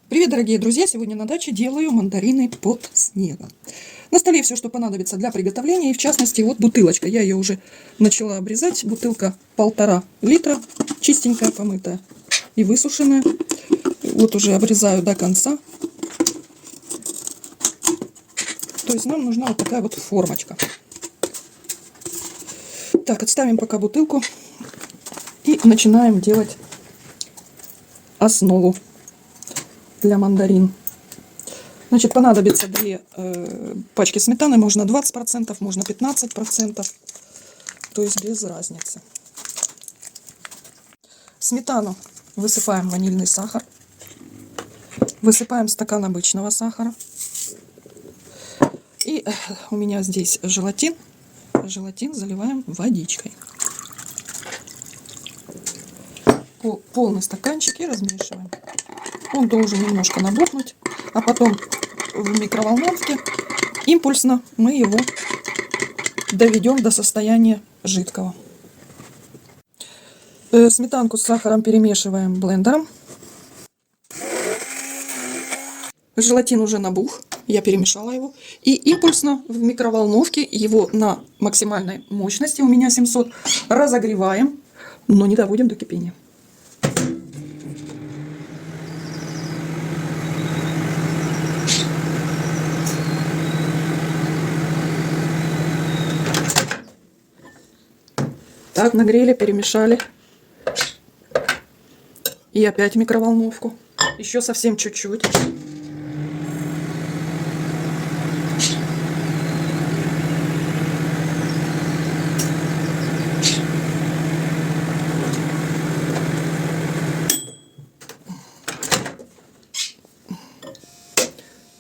Привет, дорогие друзья! Сегодня на даче делаю мандарины под снегом. На столе все, что понадобится для приготовления, и в частности вот бутылочка. Я ее уже начала обрезать. Бутылка 1,5 литра, чистенькая, помытая и высушенная. Вот уже обрезаю до конца. То есть нам нужна вот такая вот формочка. Так, отставим пока бутылку и начинаем делать основу для мандарин. Значит, понадобится 2 пачки сметаны, можно 20%, можно 15%, то есть без разницы. В сметану высыпаем ванильный сахар, высыпаем стакан обычного сахара. И у меня здесь желатин. Желатин заливаем водичкой. Полный стаканчик и размешиваем. Он должен немножко набухнуть, а потом в микроволновке импульсно мы его доведем до состояния жидкого. Сметанку с сахаром перемешиваем блендером. Желатин уже набух, я перемешала его. И импульсно в микроволновке его на максимальной мощности, у меня 700, разогреваем, но не доводим до кипения. Так, нагрели, перемешали. И опять в микроволновку. Еще совсем чуть-чуть.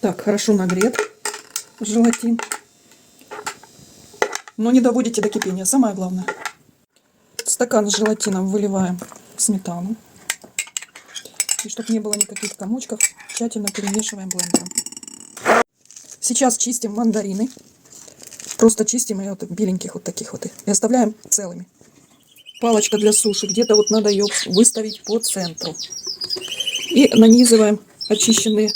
Так, хорошо нагрет желатин. Но не доводите до кипения, самое главное. Стакан с желатином выливаем сметану. И чтобы не было никаких комочков, тщательно перемешиваем блендером. Сейчас чистим мандарины. Просто чистим и вот беленьких вот таких вот. И оставляем целыми. Палочка для суши. Где-то вот надо ее выставить по центру. И нанизываем очищенные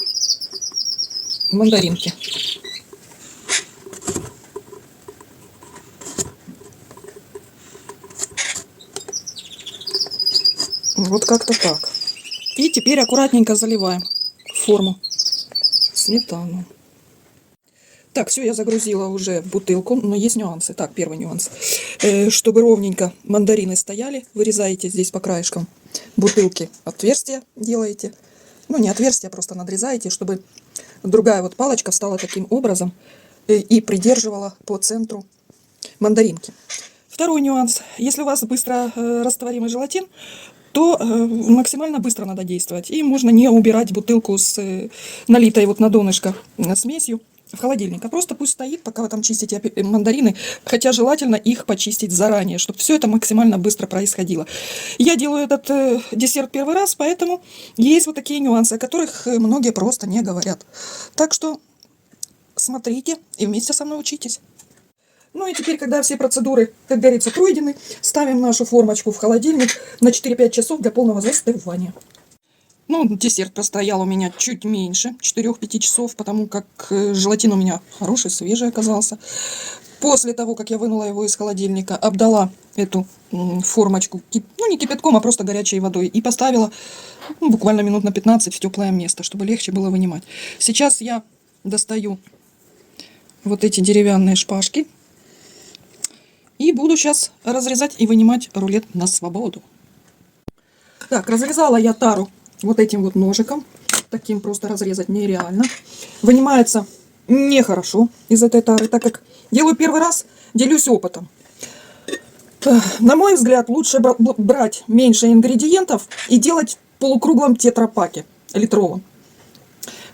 мандаринки. Вот как-то так. И теперь аккуратненько заливаем в форму сметану. Так, все, я загрузила уже в бутылку, но есть нюансы. Так, первый нюанс. Чтобы ровненько мандарины стояли, вырезаете здесь по краешкам бутылки отверстия делаете. Ну, не отверстия, просто надрезаете, чтобы другая вот палочка встала таким образом и придерживала по центру мандаринки. Второй нюанс. Если у вас быстро растворимый желатин, то максимально быстро надо действовать. И можно не убирать бутылку с налитой вот на донышко смесью в холодильник. А просто пусть стоит, пока вы там чистите мандарины. Хотя желательно их почистить заранее, чтобы все это максимально быстро происходило. Я делаю этот десерт первый раз, поэтому есть вот такие нюансы, о которых многие просто не говорят. Так что смотрите и вместе со мной учитесь. Ну и теперь, когда все процедуры, как говорится, пройдены, ставим нашу формочку в холодильник на 4-5 часов для полного застывания. Ну, десерт простоял у меня чуть меньше 4-5 часов, потому как желатин у меня хороший, свежий оказался. После того, как я вынула его из холодильника, обдала эту формочку, ну не кипятком, а просто горячей водой, и поставила буквально минут на 15 в теплое место, чтобы легче было вынимать. Сейчас я достаю вот эти деревянные шпажки. И буду сейчас разрезать и вынимать рулет на свободу. Так, разрезала я тару вот этим вот ножиком. Таким просто разрезать нереально. Вынимается нехорошо из этой тары, так как делаю первый раз, делюсь опытом. На мой взгляд, лучше брать меньше ингредиентов и делать в полукруглом тетрапаке литровом.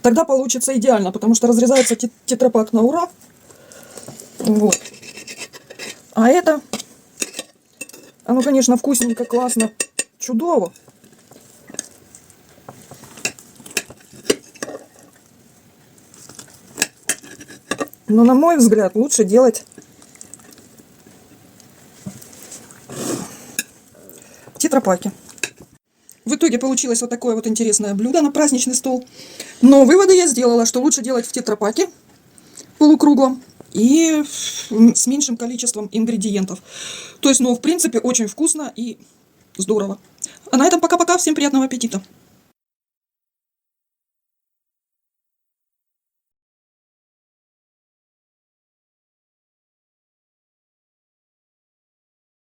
Тогда получится идеально, потому что разрезается тетрапак на ура. Вот. А это, оно, конечно, вкусненько, классно, чудово. Но, на мой взгляд, лучше делать тетрапаке. В итоге получилось вот такое вот интересное блюдо на праздничный стол. Но выводы я сделала, что лучше делать в тетрапаке полукруглом и с меньшим количеством ингредиентов. То есть, ну, в принципе, очень вкусно и здорово. А на этом пока-пока. Всем приятного аппетита!